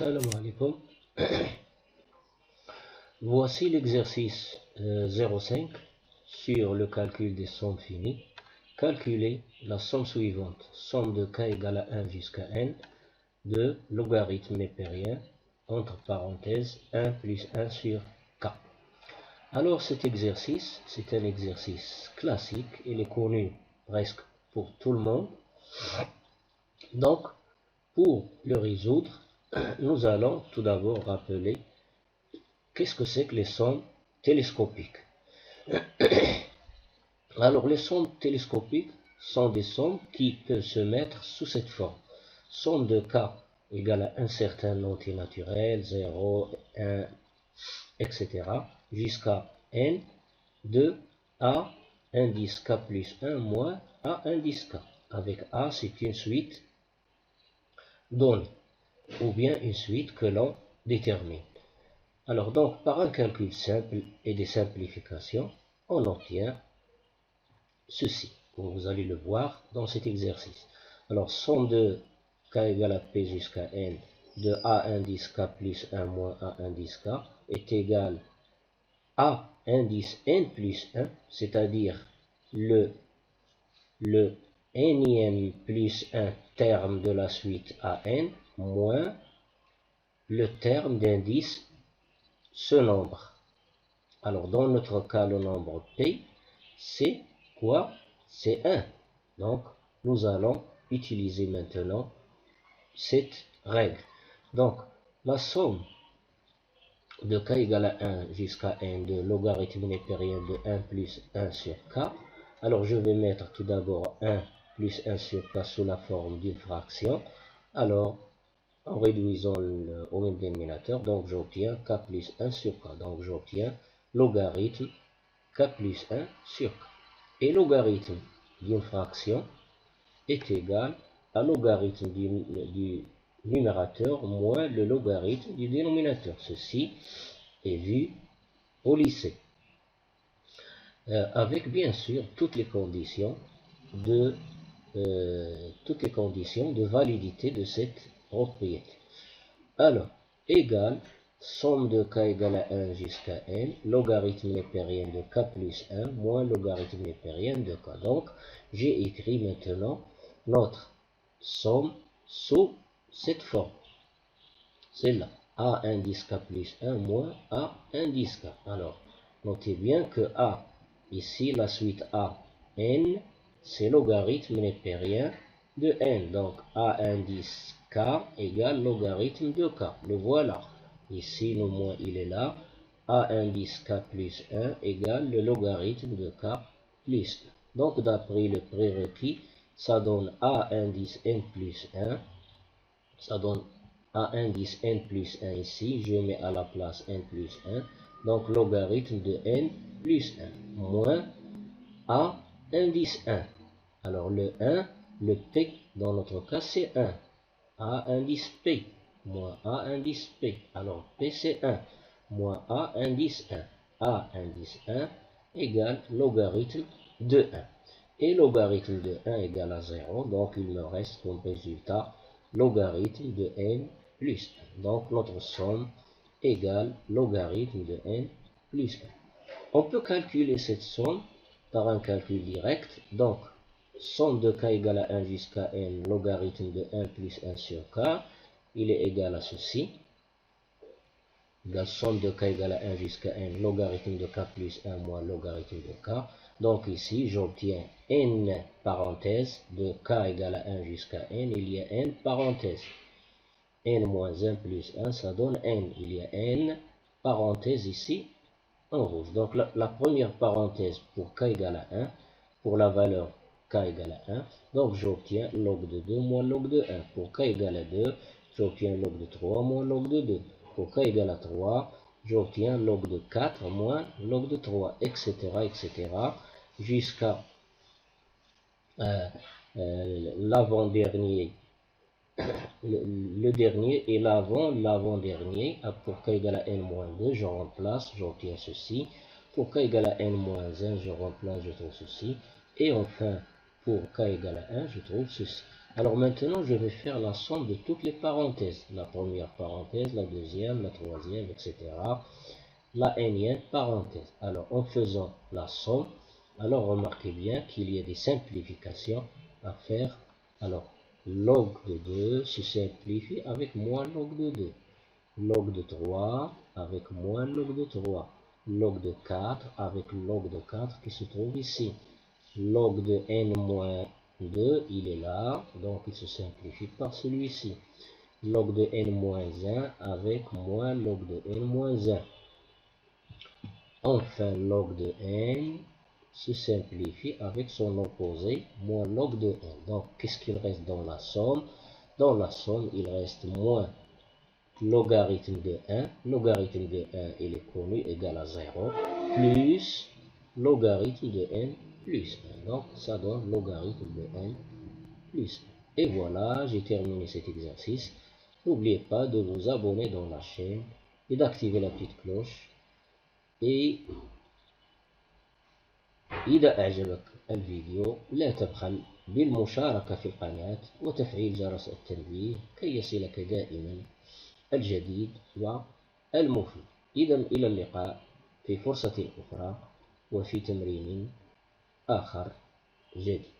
Salam alaikum. Voici l'exercice 05 sur le calcul des sommes finies. Calculer la somme suivante, somme de k égale à 1 jusqu'à n de logarithme népérien, entre parenthèses 1 plus 1 sur k. Alors cet exercice, c'est un exercice classique, il est connu presque pour tout le monde. Donc, pour le résoudre, nous allons tout d'abord rappeler qu'est-ce que c'est que les sommes télescopiques. Alors, les sommes télescopiques sont des sommes qui peuvent se mettre sous cette forme. Somme de k égale à un certain entier naturel, 0, 1, etc. jusqu'à n de a indice k plus 1 moins a indice k. Avec a, c'est une suite donnée, ou bien une suite que l'on détermine. Alors donc, par un calcul simple et des simplifications, on obtient ceci, comme vous allez le voir dans cet exercice. Alors, somme de k égale à p jusqu'à n de a indice k plus 1 moins a indice k est égal à indice n plus 1, c'est-à-dire le nème plus 1 terme de la suite a n moins le terme d'indice ce nombre. Alors, dans notre cas, le nombre P, c'est quoi? C'est 1. Donc, nous allons utiliser maintenant cette règle. Donc, la somme de k égale à 1 jusqu'à n de logarithme népérien de 1 plus 1 sur k. Alors, je vais mettre tout d'abord 1 plus 1 sur k sous la forme d'une fraction. Alors, en réduisant au même dénominateur, donc j'obtiens k plus 1 sur k. Donc, j'obtiens logarithme k plus 1 sur k. Et logarithme d'une fraction est égal à logarithme du numérateur moins le logarithme du dénominateur. Ceci est vu au lycée. Avec bien sûr toutes les conditions de validité de cette propriété. Alors, égal somme de k égale à 1 jusqu'à n, logarithme népérien de k plus 1 moins logarithme népérien de k. Donc, j'ai écrit maintenant notre somme sous cette forme. C'est là, a indice k plus 1 moins a indice k. Alors, notez bien que a, ici la suite a, n, c'est logarithme népérien de n. Donc, a indice k égale logarithme de k. Le voilà. Ici, le moins, il est là. A indice k plus 1 égale le logarithme de k plus 1. Donc, d'après le prérequis, ça donne a indice n plus 1. Ça donne a indice n plus 1 ici. Je mets à la place n plus 1. Donc, logarithme de n plus 1 moins a indice 1. Alors, le 1, le p, dans notre cas, c'est 1. A indice P, moins A indice P. Alors, P c'est 1, moins A indice 1. A indice 1 égale logarithme de 1. Et logarithme de 1 égale à 0. Donc, il me reste comme résultat logarithme de n plus 1. Donc, notre somme égale logarithme de n plus 1. On peut calculer cette somme par un calcul direct. Donc, somme de k égale à 1 jusqu'à n, logarithme de 1 plus 1 sur k, il est égal à ceci. La somme de k égale à 1 jusqu'à n, logarithme de k plus 1 moins logarithme de k. Donc ici, j'obtiens n parenthèse de k égale à 1 jusqu'à n, il y a n parenthèse. n moins 1 plus 1, ça donne n. Il y a n parenthèse ici en rouge. Donc la première parenthèse pour k égale à 1, pour la valeur k égale à 1, donc j'obtiens log de 2 moins log de 1. Pour k égale à 2, j'obtiens log de 3 moins log de 2. Pour k égale à 3, j'obtiens log de 4 moins log de 3, etc. etc. jusqu'à l'avant-dernier. Le dernier et l'avant-dernier. Pour k égale à n moins 2, je remplace, j'obtiens ceci. Pour k égale à n moins 1, je remplace, je trouve ceci. Et enfin, pour k égale à 1, je trouve ceci. Alors maintenant, je vais faire la somme de toutes les parenthèses. La première parenthèse, la deuxième, la troisième, etc. La énième parenthèse. Alors, en faisant la somme, alors remarquez bien qu'il y a des simplifications à faire. Alors, log de 2 se simplifie avec moins log de 2. Log de 3 avec moins log de 3. Log de 4 avec log de 4 qui se trouve ici. Log de n moins 2, il est là, donc il se simplifie par celui-ci. Log de n moins 1 avec moins log de n moins 1. Enfin, log de n se simplifie avec son opposé, moins log de n. Donc, qu'est-ce qu'il reste dans la somme? Dans la somme, il reste moins logarithme de 1. Logarithme de 1, il est connu, égal à 0, plus logarithme de n plus 1. Donc, ça donne logarithme de n plus 1. Et voilà, j'ai terminé cet exercice. N'oubliez pas de vous abonner dans la chaîne et d'activer la petite cloche. Et إذا أعجبك الفيديو لا تبخل بالمشاركة في القناة وتفعيل جرس التنبيه كي يصلك دائما الجديد والمفيد. إذا إلى اللقاء في فرصة أخرى وفي تمرين آخر جديد.